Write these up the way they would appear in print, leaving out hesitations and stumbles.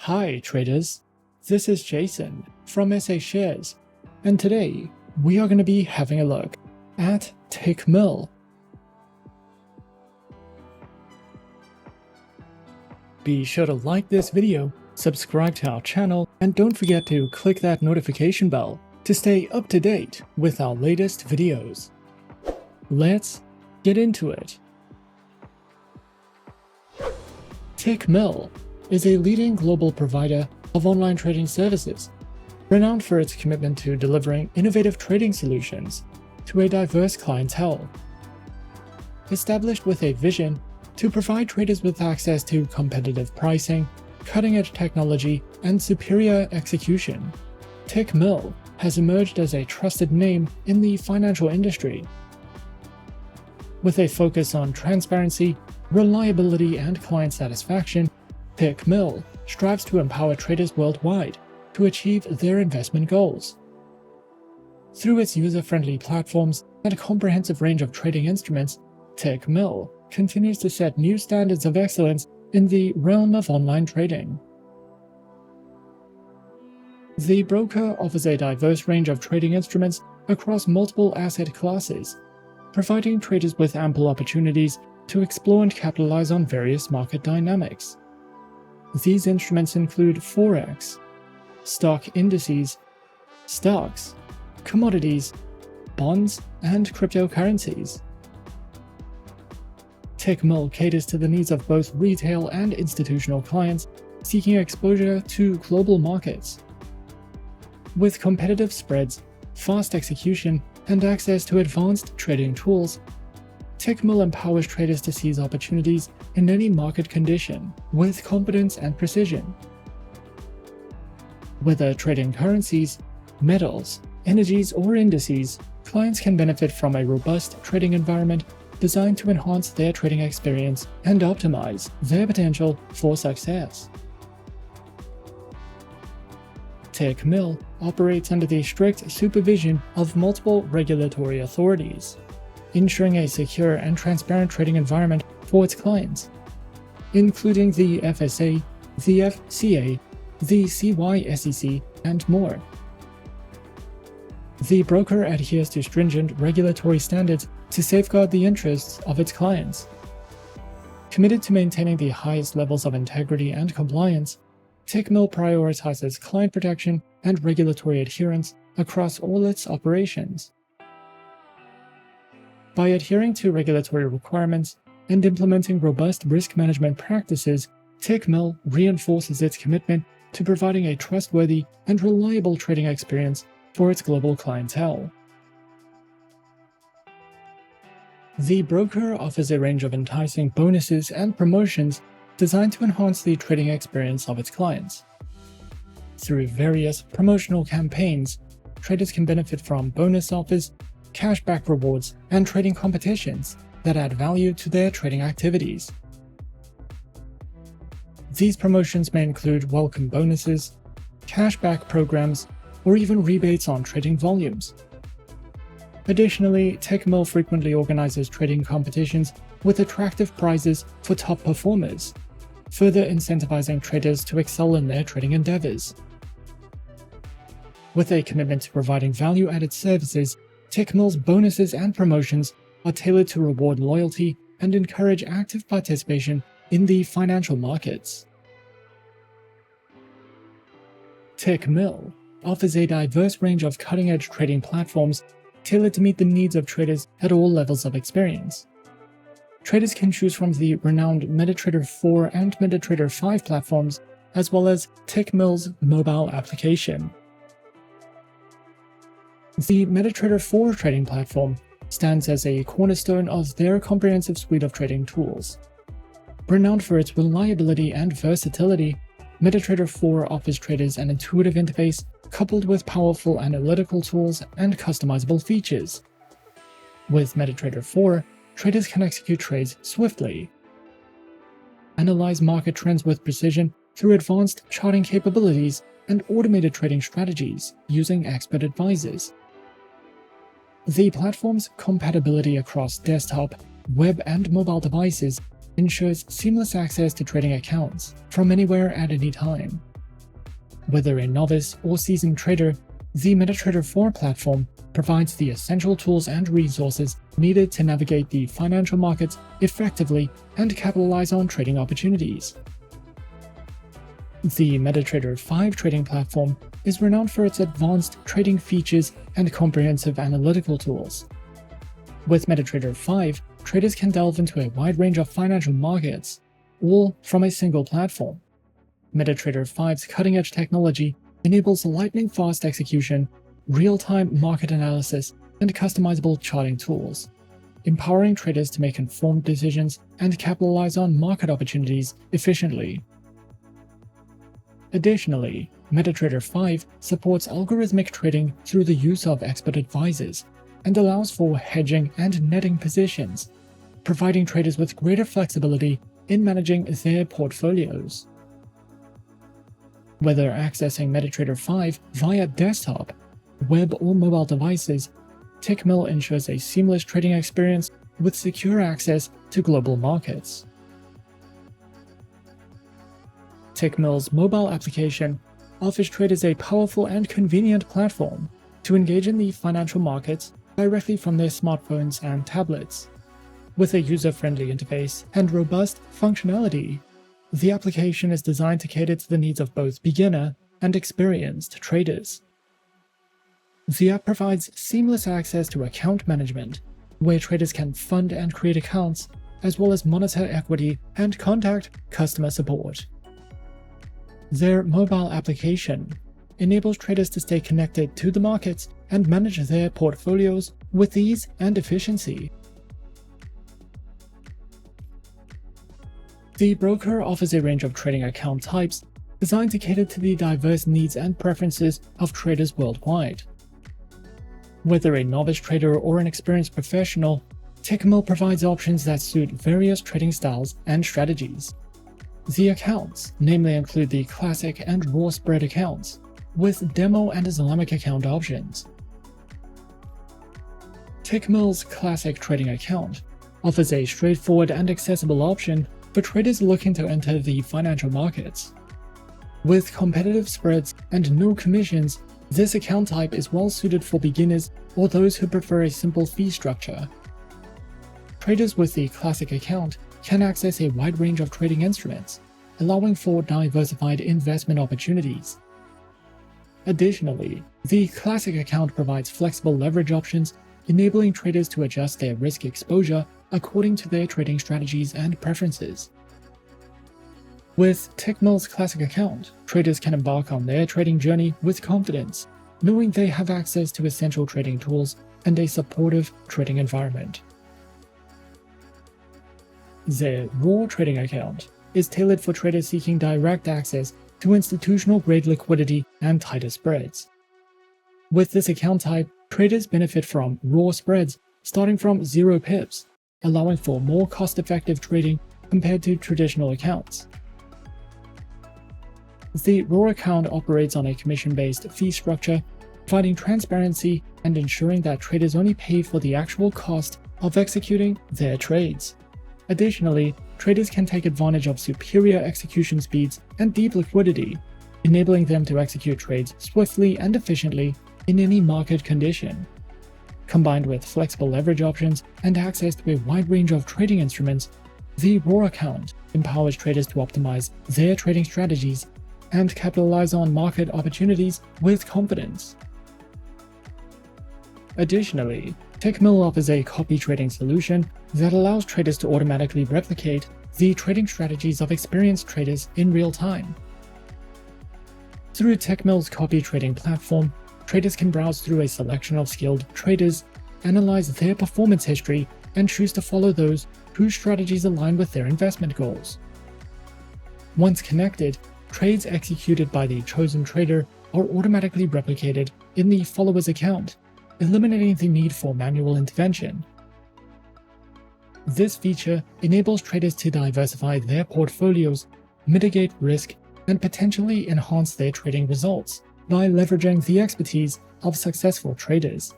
Hi traders, this is Jason from SA Shares, and today we are going to be having a look at Tickmill. Be sure to like this video, subscribe to our channel, and don't forget to click that notification bell to stay up to date with our latest videos. Let's get into it. Tickmill is a leading global provider of online trading services, renowned for its commitment to delivering innovative trading solutions to a diverse clientele. Established with a vision to provide traders with access to competitive pricing, cutting-edge technology, and superior execution, Tickmill has emerged as a trusted name in the financial industry. With a focus on transparency, reliability, and client satisfaction, Tickmill strives to empower traders worldwide to achieve their investment goals. Through its user-friendly platforms and a comprehensive range of trading instruments, Tickmill continues to set new standards of excellence in the realm of online trading. The broker offers a diverse range of trading instruments across multiple asset classes, providing traders with ample opportunities to explore and capitalize on various market dynamics. These instruments include Forex, stock indices, stocks, commodities, bonds, and cryptocurrencies. Tickmill caters to the needs of both retail and institutional clients seeking exposure to global markets. With competitive spreads, fast execution, and access to advanced trading tools, Tickmill empowers traders to seize opportunities in any market condition with confidence and precision. Whether trading currencies, metals, energies, or indices, clients can benefit from a robust trading environment designed to enhance their trading experience and optimize their potential for success. Tickmill operates under the strict supervision of multiple regulatory authorities, ensuring a secure and transparent trading environment for its clients, including the FSA, the FCA, the CYSEC, and more. The broker adheres to stringent regulatory standards to safeguard the interests of its clients. Committed to maintaining the highest levels of integrity and compliance, Tickmill prioritizes client protection and regulatory adherence across all its operations. By adhering to regulatory requirements and implementing robust risk management practices, Tickmill reinforces its commitment to providing a trustworthy and reliable trading experience for its global clientele. The broker offers a range of enticing bonuses and promotions designed to enhance the trading experience of its clients. Through various promotional campaigns, traders can benefit from bonus offers, cashback rewards, and trading competitions that add value to their trading activities. These promotions may include welcome bonuses, cashback programs, or even rebates on trading volumes. Additionally, Tickmill frequently organizes trading competitions with attractive prizes for top performers, further incentivizing traders to excel in their trading endeavors. With a commitment to providing value-added services, Tickmill's bonuses and promotions are tailored to reward loyalty and encourage active participation in the financial markets. Tickmill offers a diverse range of cutting-edge trading platforms tailored to meet the needs of traders at all levels of experience. Traders can choose from the renowned MetaTrader 4 and MetaTrader 5 platforms, as well as Tickmill's mobile application. The MetaTrader 4 trading platform stands as a cornerstone of their comprehensive suite of trading tools. Renowned for its reliability and versatility, MetaTrader 4 offers traders an intuitive interface coupled with powerful analytical tools and customizable features. With MetaTrader 4, traders can execute trades swiftly, analyze market trends with precision through advanced charting capabilities, and automated trading strategies using expert advisors. The platform's compatibility across desktop, web, and mobile devices ensures seamless access to trading accounts from anywhere at any time, Whether a novice or seasoned trader, the MetaTrader 4 platform provides the essential tools and resources needed to navigate the financial markets effectively and capitalize on trading opportunities. The MetaTrader 5 trading platform is renowned for its advanced trading features and comprehensive analytical tools. With MetaTrader 5, traders can delve into a wide range of financial markets, all from a single platform. MetaTrader 5's cutting-edge technology enables lightning-fast execution, real-time market analysis, and customizable charting tools, empowering traders to make informed decisions and capitalize on market opportunities efficiently. Additionally, MetaTrader 5 supports algorithmic trading through the use of expert advisors and allows for hedging and netting positions, providing traders with greater flexibility in managing their portfolios. Whether accessing MetaTrader 5 via desktop, web or mobile devices, Tickmill ensures a seamless trading experience with secure access to global markets. Tickmill's mobile application offers traders a powerful and convenient platform to engage in the financial markets directly from their smartphones and tablets. With a user-friendly interface and robust functionality, the application is designed to cater to the needs of both beginner and experienced traders. The app provides seamless access to account management, where traders can fund and create accounts, as well as monitor equity and contact customer support. Their mobile application enables traders to stay connected to the markets and manage their portfolios with ease and efficiency. The broker offers a range of trading account types designed to cater to the diverse needs and preferences of traders worldwide. Whether a novice trader or an experienced professional, Tickmill provides options that suit various trading styles and strategies. The accounts namely include the classic and raw spread accounts, with demo and Islamic account options. Tickmill's classic trading account offers a straightforward and accessible option for traders looking to enter the financial markets. With competitive spreads and no commissions, this account type is well suited for beginners or those who prefer a simple fee structure. Traders with the classic account can access a wide range of trading instruments, allowing for diversified investment opportunities. Additionally, the classic account provides flexible leverage options, enabling traders to adjust their risk exposure according to their trading strategies and preferences. With Tickmill's classic account, traders can embark on their trading journey with confidence, knowing they have access to essential trading tools and a supportive trading environment. Their raw trading account is tailored for traders seeking direct access to institutional-grade liquidity and tighter spreads. With this account type, traders benefit from raw spreads starting from 0 pips, allowing for more cost-effective trading compared to traditional accounts. The raw account operates on a commission-based fee structure, providing transparency and ensuring that traders only pay for the actual cost of executing their trades. Additionally, traders can take advantage of superior execution speeds and deep liquidity, enabling them to execute trades swiftly and efficiently in any market condition. Combined with flexible leverage options and access to a wide range of trading instruments, the raw account empowers traders to optimize their trading strategies and capitalize on market opportunities with confidence. Additionally, Tickmill offers a copy trading solution that allows traders to automatically replicate the trading strategies of experienced traders in real time. Through Tickmill's copy trading platform, traders can browse through a selection of skilled traders, analyze their performance history, and choose to follow those whose strategies align with their investment goals. Once connected, trades executed by the chosen trader are automatically replicated in the follower's account, eliminating the need for manual intervention. This feature enables traders to diversify their portfolios, mitigate risk, and potentially enhance their trading results by leveraging the expertise of successful traders.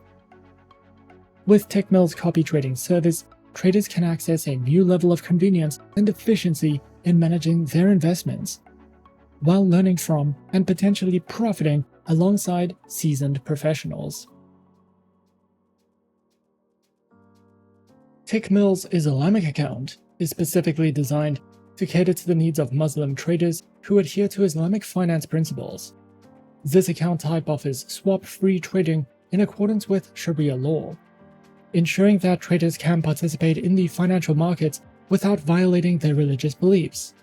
With Tickmill's copy trading service, traders can access a new level of convenience and efficiency in managing their investments. while learning from and potentially profiting alongside seasoned professionals. Tickmill's Islamic account is specifically designed to cater to the needs of Muslim traders who adhere to Islamic finance principles. This account type offers swap-free trading in accordance with Sharia law, ensuring that traders can participate in the financial markets without violating their religious beliefs.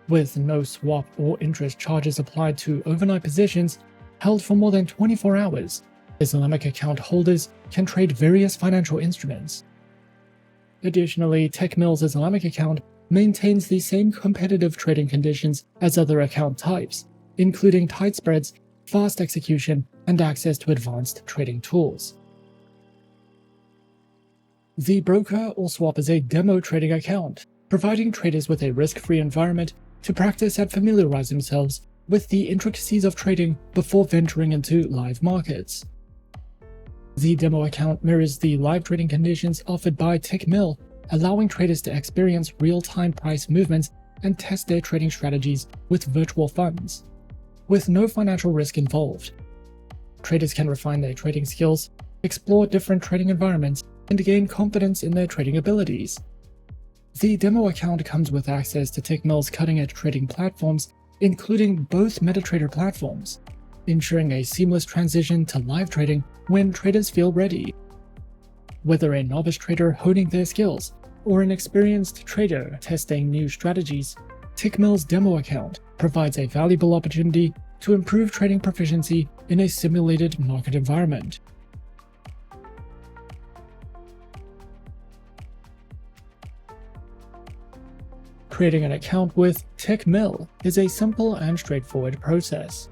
With no swap or interest charges applied to overnight positions held for more than 24 hours, Islamic account holders can trade various financial instruments. Additionally, Tickmill's Islamic account maintains the same competitive trading conditions as other account types, including tight spreads, fast execution, and access to advanced trading tools. The broker or swap is a demo trading account, providing traders with a risk-free environment to practice and familiarize themselves with the intricacies of trading before venturing into live markets. The demo account mirrors the live trading conditions offered by Tickmill, allowing traders to experience real-time price movements and test their trading strategies with virtual funds, with no financial risk involved. Traders can refine their trading skills, explore different trading environments, and gain confidence in their trading abilities. The demo account comes with access to Tickmill's cutting-edge trading platforms, including both MetaTrader platforms, ensuring a seamless transition to live trading when traders feel ready. Whether a novice trader honing their skills or an experienced trader testing new strategies, Tickmill's demo account provides a valuable opportunity to improve trading proficiency in a simulated market environment. Creating an account with Tickmill is a simple and straightforward process.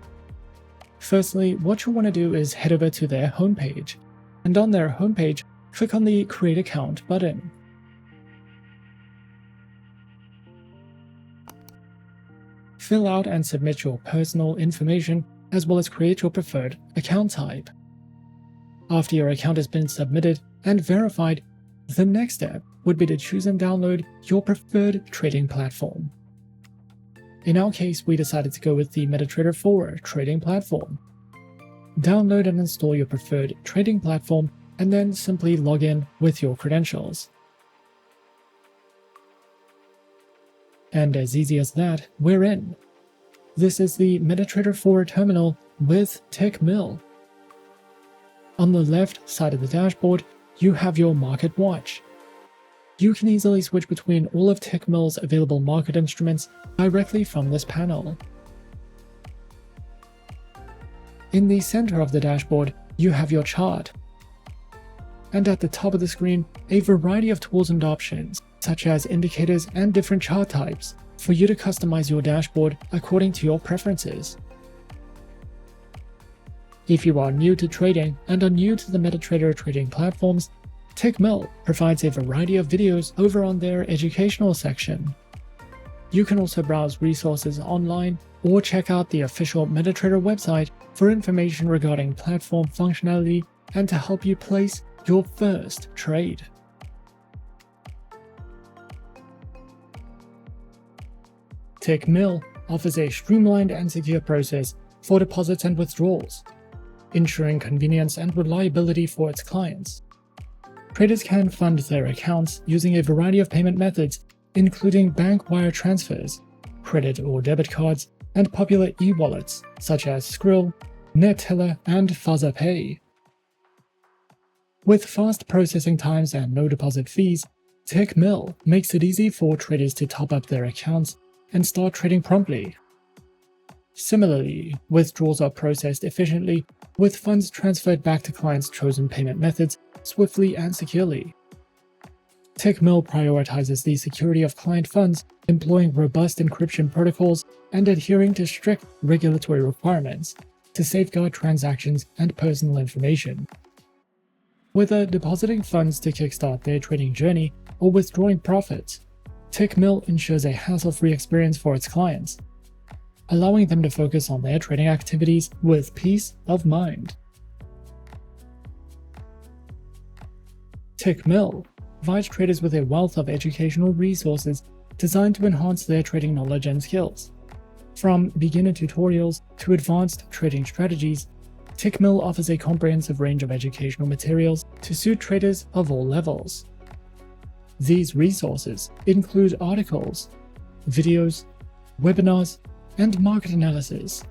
Firstly, what you want to do is head over to their homepage, and on their homepage, click on the Create Account button. Fill out and submit your personal information, as well as create your preferred account type. After your account has been submitted and verified, the next step would be to choose and download your preferred trading platform. In our case, we decided to go with the MetaTrader 4 trading platform. Download and install your preferred trading platform, and then simply log in with your credentials. And as easy as that, we're in. This is the MetaTrader 4 terminal with Tickmill. On the left side of the dashboard, you have your market watch. You can easily switch between all of Tickmill's available market instruments directly from this panel. In the center of the dashboard, you have your chart. And at the top of the screen, a variety of tools and options, such as indicators and different chart types, for you to customize your dashboard according to your preferences. If you are new to trading and are new to the MetaTrader trading platforms, Tickmill provides a variety of videos over on their educational section. You can also browse resources online or check out the official MetaTrader website for information regarding platform functionality and to help you place your first trade. Tickmill offers a streamlined and secure process for deposits and withdrawals, ensuring convenience and reliability for its clients. Traders can fund their accounts using a variety of payment methods, including bank wire transfers, credit or debit cards, and popular e-wallets such as Skrill, Neteller, and FazaPay. With fast processing times and no deposit fees, Tickmill makes it easy for traders to top up their accounts and start trading promptly. Similarly, withdrawals are processed efficiently, with funds transferred back to clients' chosen payment methods swiftly and securely. Tickmill prioritizes the security of client funds, employing robust encryption protocols and adhering to strict regulatory requirements to safeguard transactions and personal information. Whether depositing funds to kickstart their trading journey or withdrawing profits, Tickmill ensures a hassle-free experience for its clients, allowing them to focus on their trading activities with peace of mind. Tickmill provides traders with a wealth of educational resources designed to enhance their trading knowledge and skills. From beginner tutorials to advanced trading strategies, Tickmill offers a comprehensive range of educational materials to suit traders of all levels. These resources include articles, videos, webinars, and market analysis,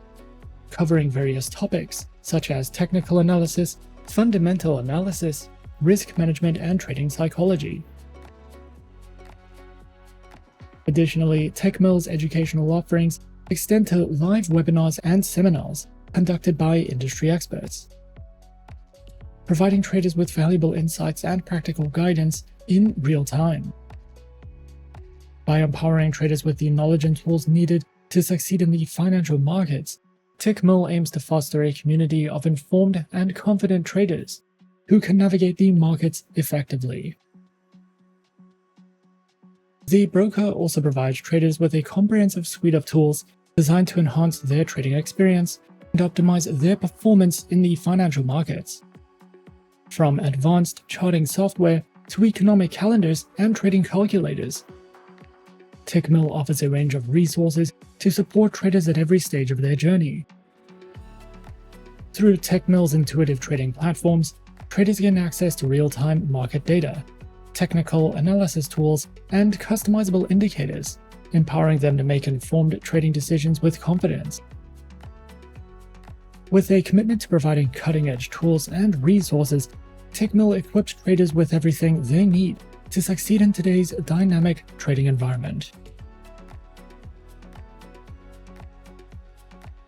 covering various topics such as technical analysis, fundamental analysis, risk management, and trading psychology. Additionally, Tickmill's educational offerings extend to live webinars and seminars conducted by industry experts, providing traders with valuable insights and practical guidance in real time. By empowering traders with the knowledge and tools needed to succeed in the financial markets, Tickmill aims to foster a community of informed and confident traders who can navigate the markets effectively. The broker also provides traders with a comprehensive suite of tools designed to enhance their trading experience and optimize their performance in the financial markets. From advanced charting software to economic calendars and trading calculators, Tickmill offers a range of resources to support traders at every stage of their journey. Through Tickmill's intuitive trading platforms, traders gain access to real-time market data, technical analysis tools, and customizable indicators, empowering them to make informed trading decisions with confidence. With a commitment to providing cutting-edge tools and resources, Tickmill equips traders with everything they need to succeed in today's dynamic trading environment.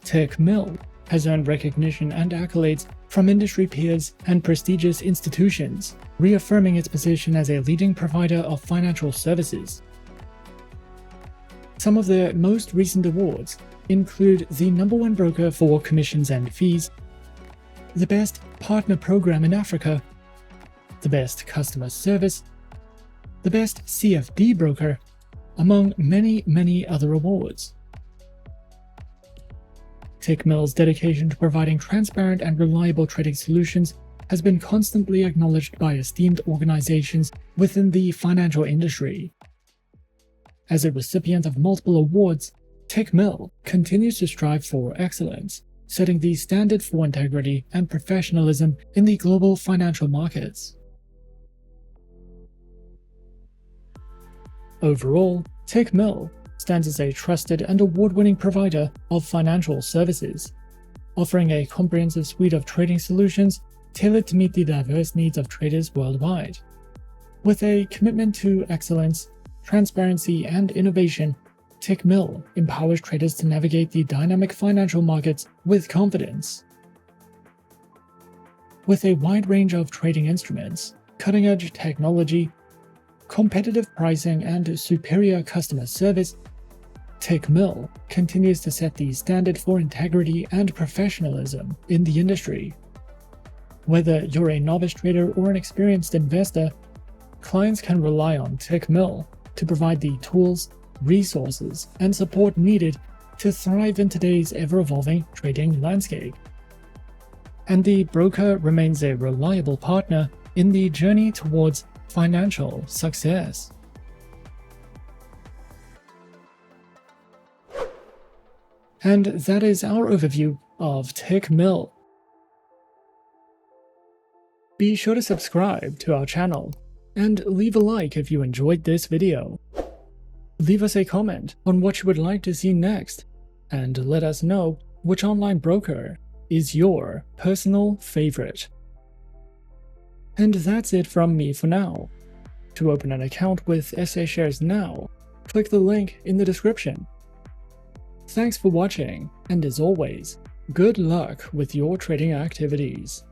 Tickmill has earned recognition and accolades from industry peers and prestigious institutions, reaffirming its position as a leading provider of financial services. Some of their most recent awards include the #1 broker for commissions and fees, the best partner program in Africa, the best customer service, the best CFD broker, among many other awards. Tickmill's dedication to providing transparent and reliable trading solutions has been constantly acknowledged by esteemed organizations within the financial industry. As a recipient of multiple awards, Tickmill continues to strive for excellence, setting the standard for integrity and professionalism in the global financial markets. Overall, Tickmill stands as a trusted and award-winning provider of financial services, offering a comprehensive suite of trading solutions tailored to meet the diverse needs of traders worldwide. With a commitment to excellence, transparency, and innovation, Tickmill empowers traders to navigate the dynamic financial markets with confidence. With a wide range of trading instruments, cutting-edge technology, competitive pricing, and superior customer service, Tickmill continues to set the standard for integrity and professionalism in the industry. Whether you're a novice trader or an experienced investor, clients can rely on Tickmill to provide the tools, resources, and support needed to thrive in today's ever-evolving trading landscape. And the broker remains a reliable partner in the journey towards financial success. And that is our overview of Tickmill. Be sure to subscribe to our channel and leave a like if you enjoyed this video. Leave us a comment on what you would like to see next, and let us know which online broker is your personal favorite. And that's it from me for now. To open an account with SA Shares now, click the link in the description. Thanks for watching, and as always, good luck with your trading activities.